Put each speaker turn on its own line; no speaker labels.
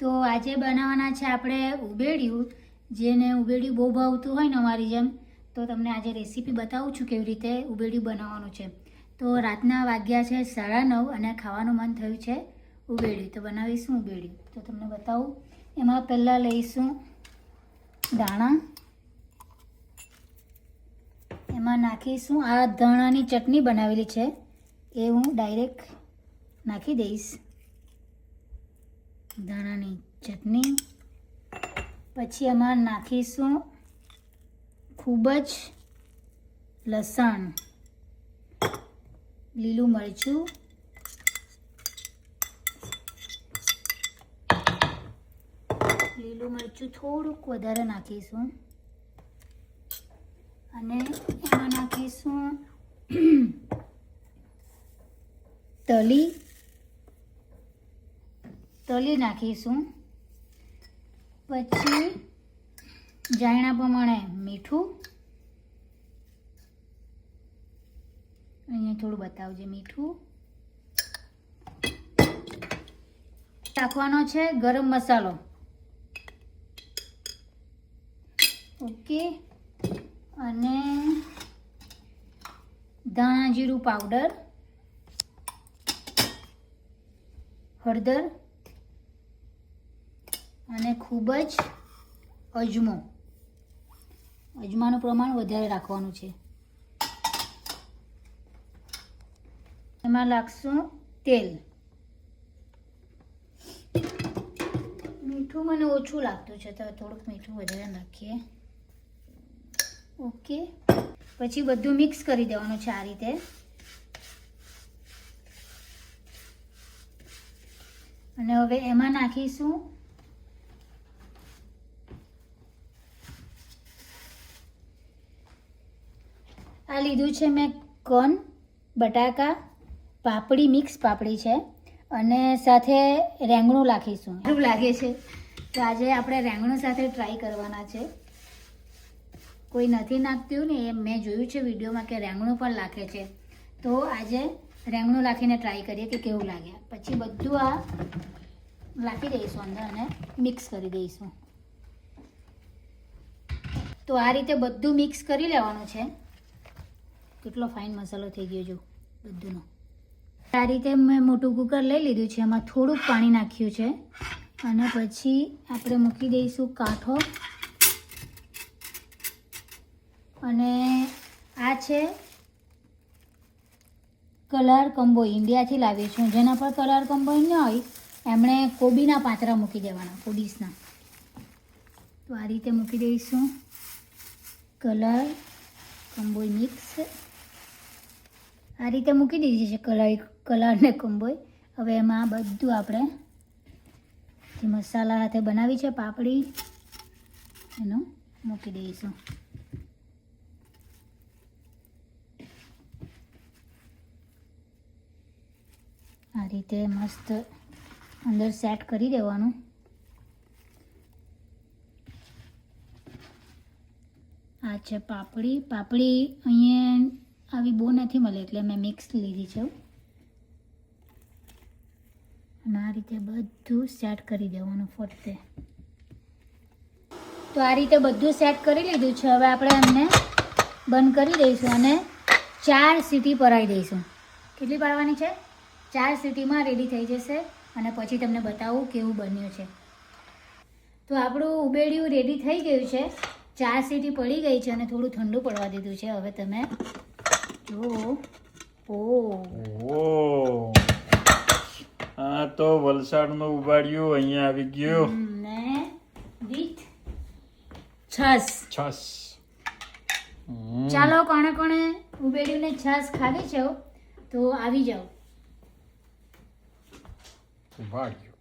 તો આજે બનાવવાના છે આપણે ઉબેડિયું, જેને ઉબેડિયું બહુ ભાવતું હોય ને અમારી જેમ, તો તમને આજે રેસીપી બતાવું છું કેવી રીતે ઉબેડિયું બનાવવાનું છે. તો રાતના વાગ્યા છે 9:30 અને ખાવાનું મન થયું છે ઉબેડિયું, તો બનાવીશું ઉબેડિયું. તો તમને બતાવું. એમાં પહેલાં લઈશું દાણા, એમાં નાખીશું આ ધાણાની ચટણી બનાવેલી છે એ હું ડાયરેક્ટ નાખી દઈશ. ધાણાની ચટણી. પછી એમાં નાખીશું ખૂબ જ લસણ, લીલું મરચું, થોડુંક વધારે નાખીશું અને એમાં નાખીશું તલી નાખીશું. પછી જાણ્યા પ્રમાણે મીઠું, અહીંયા થોડું બતાવજે મીઠું. નાખવાનો છે ગરમ મસાલો. ઓકે. અને ધાણા જીરું પાવડર, હળદર અને ખૂબ જ અજમાનું પ્રમાણ વધારે રાખવાનું છે. એમાં નાખશું તેલ. મીઠું મને ઓછું લાગતું છે તો થોડુંક મીઠું વધારે નાખીએ. ઓકે. પછી બધું મિક્સ કરી દેવાનું છે આ રીતે. અને હવે એમાં નાખીશું આ લીધું છે મેં કોર્ન, બટાકા, પાપડી, મિક્સ પાપડી છે અને સાથે રેંગણું નાખીશું. એવું લાગે છે તો આજે આપણે રેંગણું સાથે ટ્રાય કરવાના છે. કોઈ નથી નાખતું ને, એ મેં જોયું છે વિડીયોમાં કે રેંગણું પણ નાખે છે. તો આજે રેંગણું નાખીને ટ્રાય કરીએ કે કેવું લાગે. પછી બધું આ નાખી દઈશું અંદર અને મિક્સ કરી દઈશું. તો આ રીતે બધું મિક્સ કરી લેવાનું છે. કેટલો ફાઇન મસાલો થઈ ગયો જો બધુંનો. આ રીતે મેં મોટું કુકર લઈ લીધું છે, એમાં થોડુંક પાણી નાખ્યું છે અને પછી આપણે મૂકી દઈશું કાંઠો. અને આ છે કલર કંબોઈ, ઇન્ડિયાથી લાવી છું. જેના પર કલર કંબોઈ ન હોય એમણે કોબીના પાતરા મૂકી દેવાના, કોબીસના. તો આ રીતે મૂકી દઈશું કલર કંબોઈ મિક્સ. આ રીતે મૂકી દીધી છે કલર ને કંબોઈ. હવે એમાં બધું આપણે જે મસાલા સાથે બનાવી છે પાપડી એનું મૂકી દઈશું. આ રીતે મસ્ત અંદર સેટ કરી દેવાનું. આ છે પાપડી. અહીંયા આવી બહુ નથી મળે એટલે મેં મિક્સ લીધી છે. અને આ રીતે બધું સેટ કરી દેવાનું ફરતે. તો આ રીતે બધું સેટ કરી લીધું છે. હવે આપણે એમને બંધ કરી દઈશું અને 4 સીટી પરાઈ દઈશું. કેટલી પાડવાની છે? 4 સીટીમાં રેડી થઈ જશે અને પછી તમને બતાવું કેવું બન્યું છે. તો આપણું ઉબેડિયું રેડી થઈ ગયું છે. 4 સીટી પડી ગઈ છે અને થોડું ઠંડુ પડવા દીધું છે. હવે તમે જુઓ.
આ તો વલસાડનું ઉબાડિયું અહીંયા આવી ગયું
ને વિથ છાશ. ચાલો, કોણે કોણે ઉબેડિયુંને છાશ ખાવી છે તો આવી જાઓ.
ઉબાડિયું